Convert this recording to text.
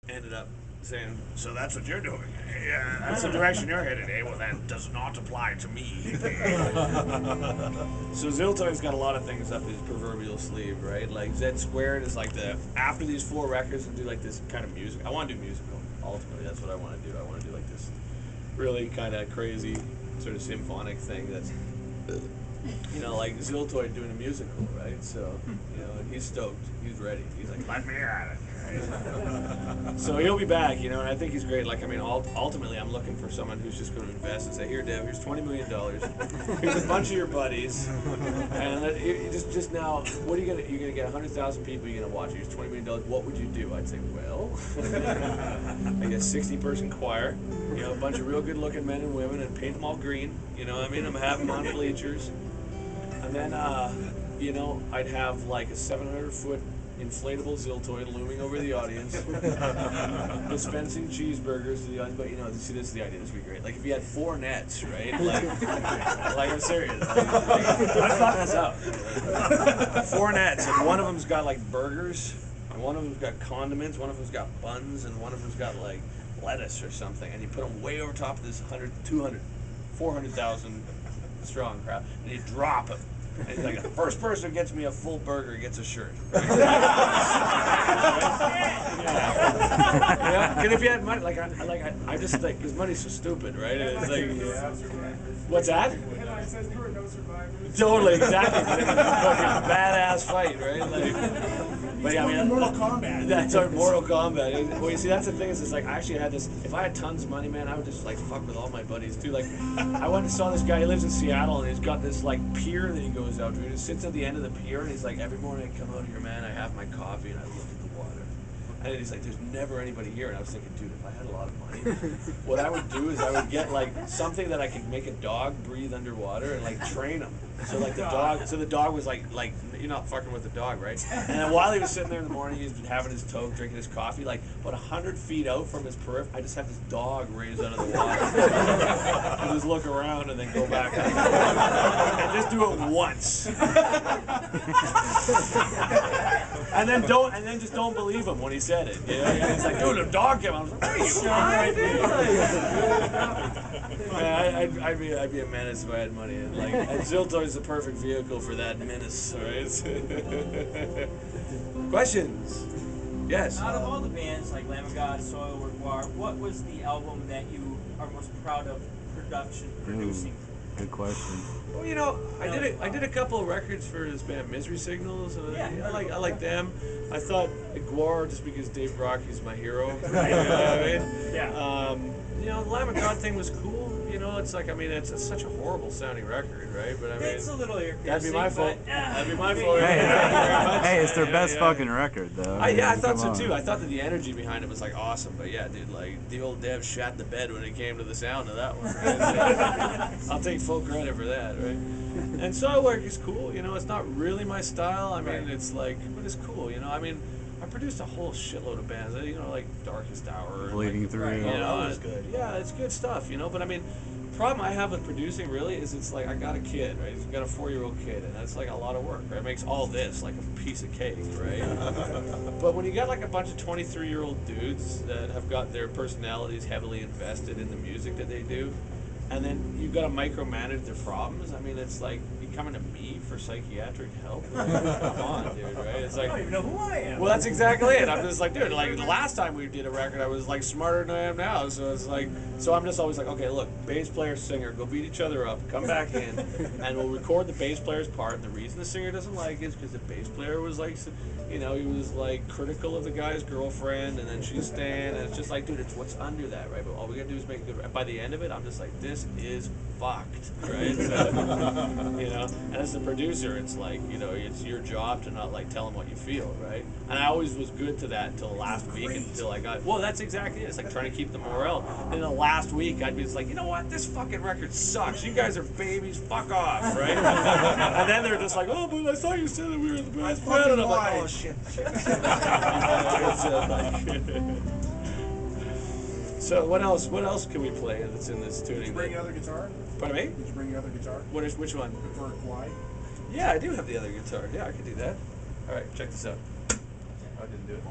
ended up saying, so that's what you're doing. Yeah, that's the direction you're headed. Well, that does not apply to me. So Ziltoy's got a lot of things up his proverbial sleeve, right? Like Z Squared is like after these 4 records and do like this kind of music. I want to do musical. Ultimately, that's what I want to do. I want to do like this really kind of crazy sort of symphonic thing that's, you know, like Ziltoy doing a musical, right? So, you know, he's stoked. He's ready. He's like, let me at it. So he'll be back, you know, and I think he's great. Like, I mean, ultimately, I'm looking for someone who's just going to invest and say, here, Dev, here's $20 million. Here's a bunch of your buddies, and just now, what are you gonna? You're gonna get 100,000 people. You're gonna watch it. Here's $20 million. What would you do? I'd say, well, I get a 60-person choir, you know, a bunch of real good-looking men and women, and paint them all green. You know what I mean? I'm having them on bleachers, and then, you know, I'd have like a 700-foot inflatable Ziltoy looming over the audience, dispensing cheeseburgers to the audience. But you know, see, this is the idea. This would be great. Like if you had 4 nets, right? Like I'm serious. I thought this out. 4 nets, and one of them's got like burgers, and one of them's got condiments, one of them's got buns, and one of them's got like lettuce or something. And you put them way over top of this 100, 200, 400,000 strong crowd, and you drop them. And he's like, the first person who gets me a full burger gets a shirt. Right? Yeah. And if you had money, I just think, because money's so stupid, right? It's like, what's that? Totally, exactly. Fucking badass fight, right? Like, but yeah, I mean, Mortal Kombat. That's our Mortal Kombat. Well, you see, that's the thing is, it's like I actually had this. If I had tons of money, man, I would just like fuck with all my buddies too. Like, I went and saw this guy. He lives in Seattle, and he's got this like pier that he goes out to. He just sits at the end of the pier, and he's like, every morning I come out here, man, I have my coffee and I look at the water. And he's like, there's never anybody here. And I was thinking, dude, if I had a lot of money, what I would do is I would get like something that I could make a dog breathe underwater and like train him. So like the dog was like you're not fucking with the dog, right? And then while he was sitting there in the morning, he's having his toke, drinking his coffee, like about 100 feet out from his periphery, I just have this dog raised out of the water. And just look around and then go back. And just do it once. And then just don't believe him when he said it. You know? And he's like, dude, the dog came out. I was like, what are you man, I'd be a menace if I had money. And like, and Ziltoy's the perfect vehicle for that menace, right? Questions? Yes. Out of all the bands like Lamb of God, Soil, Revoir, what was the album that you are most proud of producing? Good question. Well, you know, I did a couple of records for this band, Misery Signals. I like them. I thought Guar, just because Dave Brocky's my hero. You know what I mean? Yeah. You know, the Lamb of God thing was cool. You know, it's like, I mean, it's such a horrible sounding record, right? But I mean, it's a little ear that'd be my fault. That'd be my fault. Hey, it's their best fucking record, though. I thought so too. I thought that the energy behind it was like awesome. But yeah, dude, like the old Dev shat the bed when it came to the sound of that one. Right? I'll take full credit for that, right? And Soil Work is cool. You know, it's not really my style. I mean, it's like, but it's cool. You know, I mean, I produced a whole shitload of bands. You know, like Darkest Hour, Bleeding like, Through. You know, that was good. Yeah, it's good stuff. You know, but I mean, the problem I have with producing really is it's like I got a kid, right? I've got a 4-year-old kid, and that's like a lot of work, right? It makes all this like a piece of cake, right? But when you got like a bunch of 23-year-old dudes that have got their personalities heavily invested in the music that they do, and then you've got to micromanage their problems. I mean, it's like you coming to me for psychiatric help. Like, come on, dude, right? It's like, I don't even know who I am. well, that's exactly it. I'm just like, dude, like the last time we did a record, I was like smarter than I am now. So it's like, so I'm just always like, okay, look, bass player, singer, go beat each other up, come back in, and we'll record the bass player's part. And the reason the singer doesn't like it is because the bass player was like, you know, he was like critical of the guy's girlfriend, and then she's staying, and it's just like, dude, it's what's under that, right? But all we gotta do is make it good. And by the end of it, I'm just like, this is fucked, right? So, you know, and as a producer, it's like, you know, it's your job to not like tell them what you feel, right? And I always was good to that until last week, until I got, well, that's exactly it. It's like trying to keep the morale. And the last week, I'd be just like, you know what, this fucking record sucks. You guys are babies, fuck off, right? And then they're just like, oh, but I thought you said that we were the best friend. And I'm like, oh shit. So what else can we play that's in this tuning? Did you bring your other guitar? Pardon me? Did you bring your other guitar? Which one? For why? Yeah, I do have the other guitar. Yeah, I can do that. All right, check this out. I didn't do it.